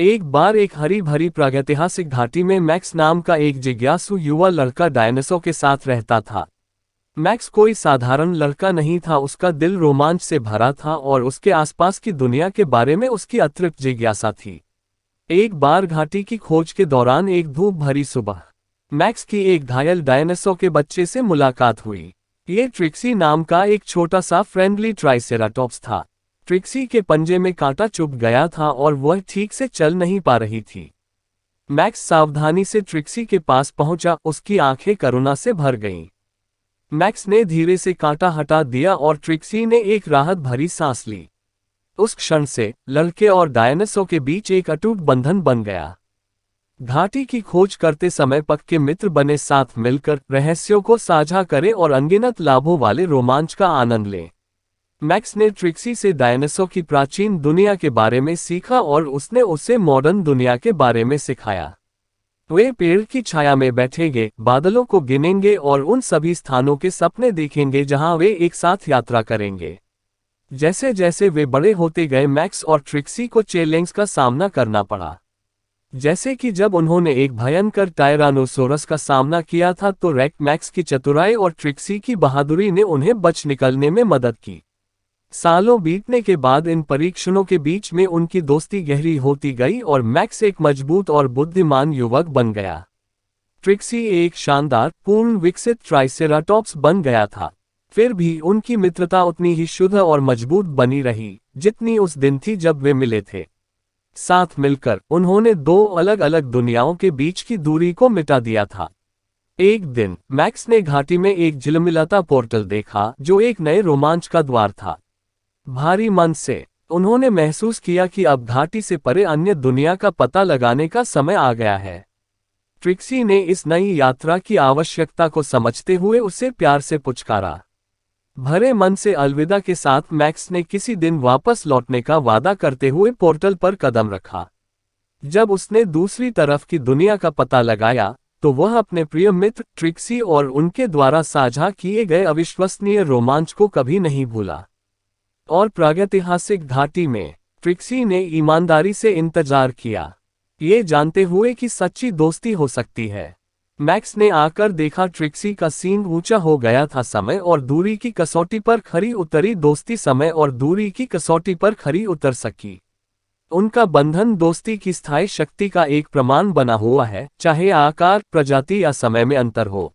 एक बार एक हरी भरी प्रागैतिहासिक घाटी में मैक्स नाम का एक जिज्ञासु युवा लड़का डायनासोर के साथ रहता था। मैक्स कोई साधारण लड़का नहीं था, उसका दिल रोमांच से भरा था और उसके आसपास की दुनिया के बारे में उसकी अतिरिक्त जिज्ञासा थी। एक बार घाटी की खोज के दौरान एक धूप भरी सुबह मैक्स की एक घायल डायनासोर के बच्चे से मुलाकात हुई। ये ट्रिक्सी नाम का एक छोटा सा फ्रेंडली ट्राइसेराटॉप्स था। ट्रिक्सी के पंजे में कांटा चुभ गया था और वह ठीक से चल नहीं पा रही थी। मैक्स सावधानी से ट्रिक्सी के पास पहुंचा, उसकी आंखें करुणा से भर गईं। मैक्स ने धीरे से कांटा हटा दिया और ट्रिक्सी ने एक राहत भरी सांस ली। उस क्षण से लड़के और डायनासोर के बीच एक अटूट बंधन बन गया। घाटी की खोज करते समय पक्के मित्र बने, साथ मिलकर रहस्यों को साझा करें और अनगिनत लाभों वाले रोमांच का आनंद लें। मैक्स ने ट्रिक्सी से डायनासोर की प्राचीन दुनिया के बारे में सीखा और उसने उसे मॉडर्न दुनिया के बारे में सिखाया। वे पेड़ की छाया में बैठेंगे, बादलों को गिनेंगे और उन सभी स्थानों के सपने देखेंगे जहां वे एक साथ यात्रा करेंगे। जैसे जैसे वे बड़े होते गए, मैक्स और ट्रिक्सी को चैलेंज का सामना करना पड़ा। जैसे कि जब उन्होंने एक भयंकर टायरानोसोरस का सामना किया था, तो मैक्स की चतुराई और ट्रिक्सी की बहादुरी ने उन्हें बच निकलने में मदद की। सालों बीतने के बाद इन परीक्षणों के बीच में उनकी दोस्ती गहरी होती गई और मैक्स एक मजबूत और बुद्धिमान युवक बन गया। ट्रिक्सी एक शानदार, पूर्ण विकसित ट्राइसेराटॉप्स बन गया था। फिर भी उनकी मित्रता उतनी ही शुद्ध और मजबूत बनी रही जितनी उस दिन थी जब वे मिले थे। साथ मिलकर उन्होंने दो अलग अलग दुनियाओं के बीच की दूरी को मिटा दिया था। एक दिन मैक्स ने घाटी में एक झिलमिलाता पोर्टल देखा जो एक नए रोमांच का द्वार था। भारी मन से उन्होंने महसूस किया कि अब घाटी से परे अन्य दुनिया का पता लगाने का समय आ गया है। ट्रिक्सी ने इस नई यात्रा की आवश्यकता को समझते हुए उसे प्यार से पुचकारा। भरे मन से अलविदा के साथ मैक्स ने किसी दिन वापस लौटने का वादा करते हुए पोर्टल पर कदम रखा। जब उसने दूसरी तरफ की दुनिया का पता लगाया, तो वह अपने प्रिय मित्र ट्रिक्सी और उनके द्वारा साझा किए गए अविश्वसनीय रोमांच को कभी नहीं भूला। और प्रागैतिहासिक घाटी में ट्रिक्सी ने ईमानदारी से इंतजार किया, ये जानते हुए कि सच्ची दोस्ती हो सकती है। मैक्स ने आकर देखा, ट्रिक्सी का सींग ऊंचा हो गया था। समय और दूरी की कसौटी पर खरी उतरी दोस्ती समय और दूरी की कसौटी पर खरी उतर सकी। उनका बंधन दोस्ती की स्थायी शक्ति का एक प्रमाण बना हुआ है, चाहे आकार, प्रजाति या समय में अंतर हो।